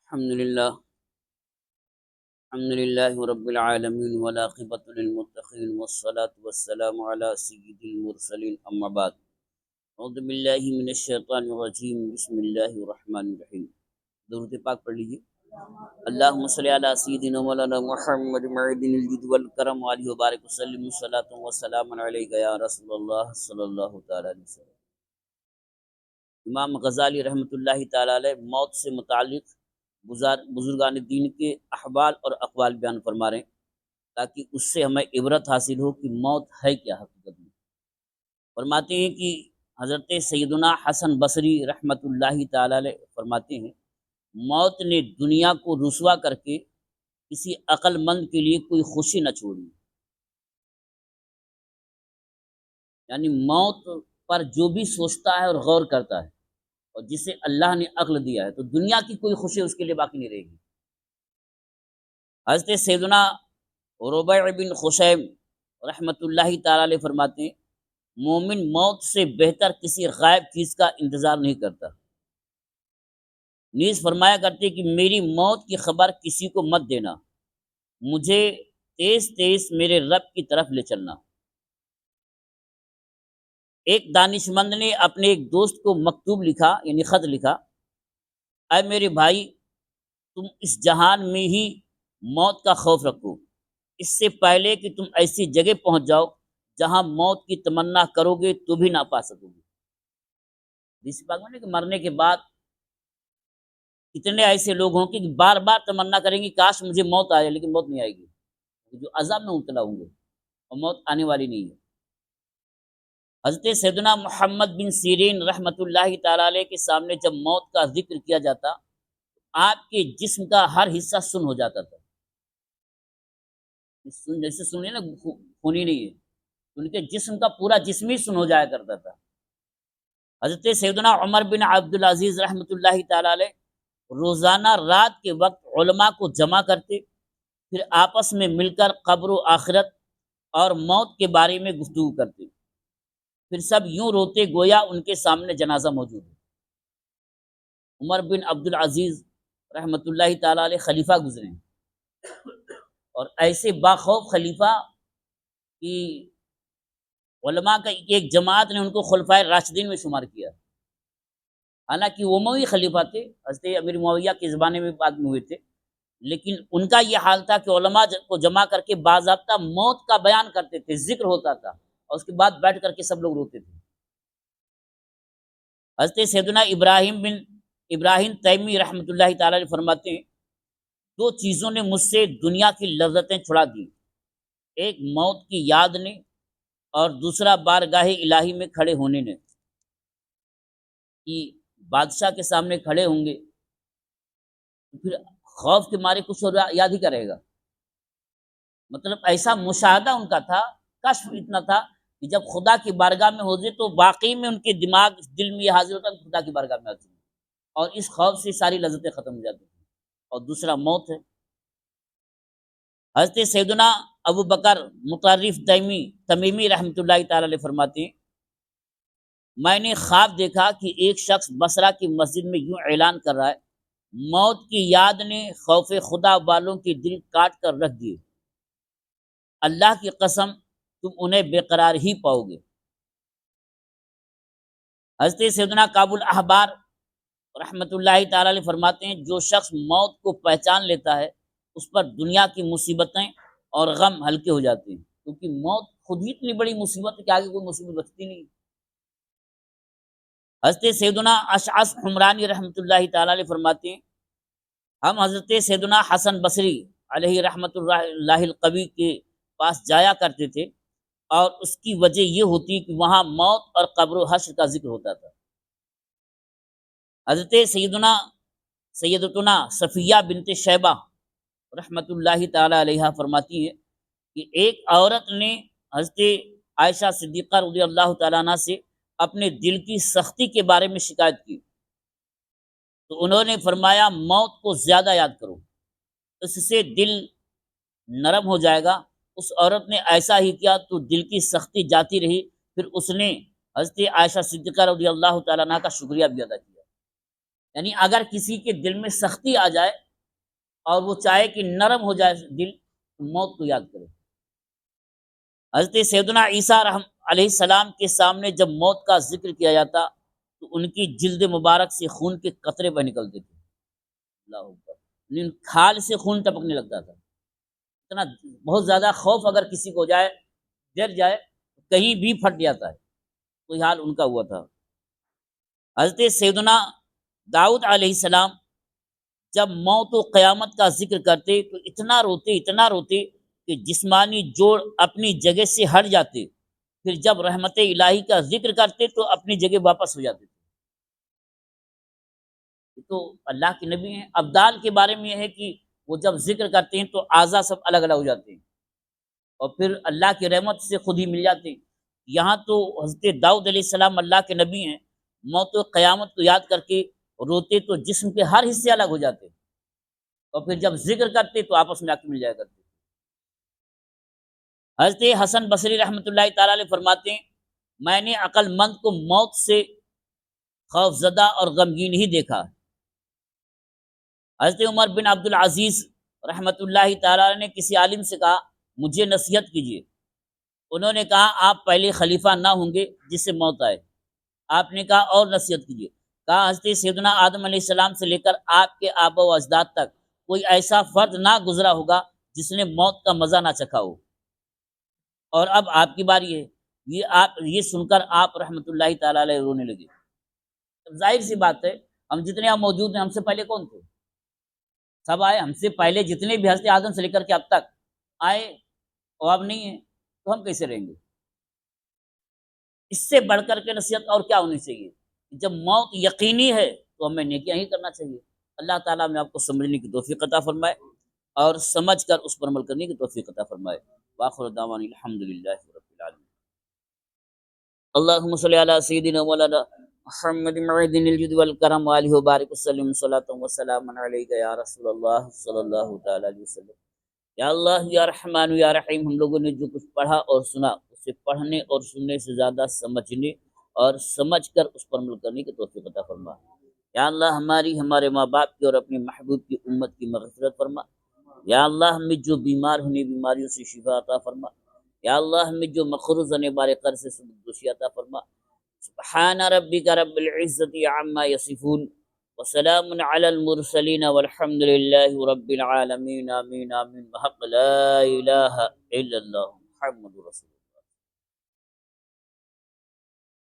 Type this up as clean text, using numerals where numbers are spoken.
الحمد لله. الحمد لله رب العالمين والعاقبة للمتقين والصلاة والسلام على سيد المرسلين أما بعد. أعوذ بالله من الشيطان الرجيم. بسم الله الرحمن الرحيم. درود پاک پڑھ لیجیے. اللهم صل على سيدنا مولانا محمد معدن الجود والکرم علیہ وبارک وسلم صلاۃ وسلام علیک یا رسول اللہ صلی اللہ تعالی علیہ وسلم. امام غزالی رحمۃ اللہ تعالی علیہ موت سے متعلق بزرگان دین کے احوال اور اقوال بیان فرما رہے ہیں تاکہ اس سے ہمیں عبرت حاصل ہو کہ موت ہے کیا حقیقت میں. فرماتے ہیں کہ حضرت سیدنا حسن بصری رحمۃ اللہ تعالی علیہ فرماتے ہیں موت نے دنیا کو رسوا کر کے کسی عقل مند کے لیے کوئی خوشی نہ چھوڑی. یعنی موت پر جو بھی سوچتا ہے اور غور کرتا ہے اور جسے اللہ نے عقل دیا ہے تو دنیا کی کوئی خوشی اس کے لیے باقی نہیں رہے گی. حضرت سیدنا ربیع بن خثیم رحمۃ اللہ تعالی علیہ فرماتے ہیں مومن موت سے بہتر کسی غائب چیز کا انتظار نہیں کرتا. نیز فرمایا کرتے کہ میری موت کی خبر کسی کو مت دینا، مجھے تیز تیز میرے رب کی طرف لے چلنا. ایک دانشمند نے اپنے ایک دوست کو مکتوب لکھا، یعنی خط لکھا، اے میرے بھائی تم اس جہان میں ہی موت کا خوف رکھو، اس سے پہلے کہ تم ایسی جگہ پہنچ جاؤ جہاں موت کی تمنا کرو گے تو بھی نہ پا سکو گے. حدیث پاک میں کہ مرنے کے بعد کتنے ایسے لوگ ہوں کہ بار بار تمنا کریں گے کاش مجھے موت آ جائے، لیکن موت نہیں آئے گی، جو عذاب میں مبتلا ہوں گے اور موت آنے والی نہیں ہے. حضرت سیدنا محمد بن سیرین رحمۃ اللہ تعالی علیہ کے سامنے جب موت کا ذکر کیا جاتا آپ کے جسم کا ہر حصہ سن ہو جاتا تھا. جیسے سنیے نا خونی نہیں ہے، ان کے جسم کا پورا جسم ہی سن ہو جایا کرتا تھا. حضرت سیدنا عمر بن عبد العزیز رحمۃ اللہ تعالی علیہ روزانہ رات کے وقت علماء کو جمع کرتے، پھر آپس میں مل کر قبر و آخرت اور موت کے بارے میں گفتگو کرتے، پھر سب یوں روتے گویا ان کے سامنے جنازہ موجود ہے. عمر بن عبد العزیز رحمۃ اللہ تعالی علیہ خلیفہ گزرے ہیں، اور ایسے باخوف خلیفہ کی علماء کا ایک جماعت نے ان کو خلفائے راشدین میں شمار کیا. حالانکہ وہ اموی خلیفہ تھے، حضرت امیر معاویہ کے زمانے میں بعد میں ہوئے تھے، لیکن ان کا یہ حال تھا کہ علماء کو جمع کر کے باضابطہ موت کا بیان کرتے تھے، ذکر ہوتا تھا، اور اس کے بعد بیٹھ کر کے سب لوگ روتے تھے. حضرت سیدنا ابراہیم تیمی رحمۃ اللہ تعالی علیہ فرماتے ہیں دو چیزوں نے مجھ سے دنیا کی لذتیں چھڑا دی، ایک موت کی یاد نے اور دوسرا بارگاہ الہی میں کھڑے ہونے نے. کہ بادشاہ کے سامنے کھڑے ہوں گے تو پھر خوف کے مارے کچھ اور یاد ہی کرے گا. مطلب ایسا مشاہدہ ان کا تھا، کشف اتنا تھا کہ جب خدا کی بارگاہ میں ہو جائے تو واقعی میں ان کے دل میں یہ حاضر ہوتا ہے کہ خدا کی بارگاہ میں حاضر، اور اس خوف سے ساری لذتیں ختم ہو جاتی ہیں. اور دوسرا موت ہے. حضرت سیدنا ابو بکر مطرف تمیمی رحمۃ اللہ تعالی علیہ فرماتے ہیں میں نے خواب دیکھا کہ ایک شخص بصرہ کی مسجد میں یوں اعلان کر رہا ہے موت کی یاد نے خوف خدا والوں کے دل کاٹ کر رکھ دیے، اللہ کی قسم تم انہیں بے قرار ہی پاؤ گے. حضرت سیدنا کعب الاحبار رحمۃ اللہ تعالی علیہ فرماتے ہیں جو شخص موت کو پہچان لیتا ہے اس پر دنیا کی مصیبتیں اور غم ہلکے ہو جاتے ہیں، کیونکہ موت خود ہی اتنی بڑی مصیبت ہے کہ آگے کوئی مصیبت بچتی نہیں. حضرت سیدنا اشعث حمرانی رحمۃ اللہ تعالی علیہ فرماتے ہیں ہم حضرت سیدنا حسن بصری علیہ رحمۃ اللہ القوی کے پاس جایا کرتے تھے، اور اس کی وجہ یہ ہوتی کہ وہاں موت اور قبر و حشر کا ذکر ہوتا تھا. حضرت سیدتنا صفیہ بنت شیبہ رحمۃ اللہ تعالی علیہ فرماتی ہے کہ ایک عورت نے حضرت عائشہ صدیقہ رضی اللہ تعالیٰ عنہ سے اپنے دل کی سختی کے بارے میں شکایت کی تو انہوں نے فرمایا موت کو زیادہ یاد کرو، اس سے دل نرم ہو جائے گا. اس عورت نے ایسا ہی کیا تو دل کی سختی جاتی رہی، پھر اس نے حضرت عائشہ صدیقہ رضی اللہ تعالیٰ عنہ کا شکریہ بھی ادا کیا. یعنی اگر کسی کے دل میں سختی آ جائے اور وہ چاہے کہ نرم ہو جائے دل، تو موت کو یاد کرے۔ حضرت سیدنا عیسیٰ علیہ السلام کے سامنے جب موت کا ذکر کیا جاتا تو ان کی جلد مبارک سے خون کے قطرے بہ نکلتے تھے، اللہ اکبر، یعنی کھال سے خون ٹپکنے لگتا تھا، اتنا بہت زیادہ خوف اگر کسی کو جائے، ڈر جائے، کہیں بھی پھٹ جاتا ہے، کوئی حال ان کا ہوا تھا۔ حضرت سیدنا داؤد علیہ السلام جب موت و قیامت کا ذکر کرتے تو اتنا روتے کہ جسمانی جوڑ اپنی جگہ سے ہٹ جاتے، پھر جب رحمت الہی کا ذکر کرتے تو اپنی جگہ واپس ہو جاتے تھے۔ تو اللہ کے نبی ہیں۔ ابدال کے بارے میں یہ ہے کہ وہ جب ذکر کرتے ہیں تو اعضاء سب الگ الگ ہو جاتے ہیں اور پھر اللہ کی رحمت سے خود ہی مل جاتے ہیں۔ یہاں تو حضرت داؤد علیہ السلام اللہ کے نبی ہیں، موت و قیامت کو یاد کر کے روتے تو جسم کے ہر حصے الگ ہو جاتے اور پھر جب ذکر کرتے تو آپس میں آ کے مل جایا کرتے۔ حضرت حسن بصری رحمۃ اللہ تعالی علیہ فرماتے ہیں، میں نے عقل مند کو موت سے خوف زدہ اور غمگین ہی دیکھا۔ حضرت عمر بن عبد العزیز رحمۃ اللہ تعالی علیہ نے کسی عالم سے کہا مجھے نصیحت کیجیے۔ انہوں نے کہا آپ پہلے خلیفہ نہ ہوں گے جس سے موت آئے۔ آپ نے کہا اور نصیحت کیجیے۔ کہا حضرت سیدنا آدم علیہ السلام سے لے کر آپ کے آبا و اجداد تک کوئی ایسا فرد نہ گزرا ہوگا جس نے موت کا مزہ نہ چکھا ہو، اور اب آپ کی باری ہے۔ یہ سن کر آپ رحمۃ اللہ تعالی علیہ رونے لگے۔ ظاہر سی بات ہے، ہم جتنے یہاں موجود ہیں ہم سے پہلے کون تھے؟ سب آئے، ہم سے پہلے جتنے بھی حضرت آدم سے لے کر کے اب تک آئے، اور اب نہیں ہے تو ہم کیسے رہیں گے؟ اس سے بڑھ کر کے نصیحت اور کیا ہونی چاہیے؟ جب موت یقینی ہے تو ہمیں نیکیاں ہی کرنا چاہیے۔ اللہ تعالیٰ میں آپ کو سمجھنے کی توفیق عطا فرمائے اور سمجھ کر اس پر عمل کرنے کی توفیق عطا فرمائے۔ وآخر دعوانا الحمدللہ رب العالمین۔ اللہم صلی علی سیدنا مولانا محمد معدن الجود والکرم وآلہ وبارک وسلم صلاۃ وسلام علیک یا رسول اللہ صلی اللہ تعالی علیہ وسلم۔ یا اللہ یا رحمان یا رحیم، ہم لوگوں نے جو کچھ پڑھا اور سنا اسے پڑھنے اور سننے سے زیادہ سمجھنے اور سمجھ کر اس پر عمل کرنے کی توفیق عطا فرما۔ یا اللہ ہمارے ماں باپ کی اور اپنے محبوب کی امت کی مغفرت فرما۔ یا اللہ ہمیں جو بیمار ہونے بیماریوں سے شفا عطا فرما۔ یا اللہ ہمیں جو مقروض ہونے بارے قرض سے دوشی عطا فرما۔ سبحان ربک رب العزت عما یصفون وسلام علی المرسلین والحمد للہ رب العالمین۔ آمین آمین بحق لا الہ الا اللہ محمد رسول اللہ۔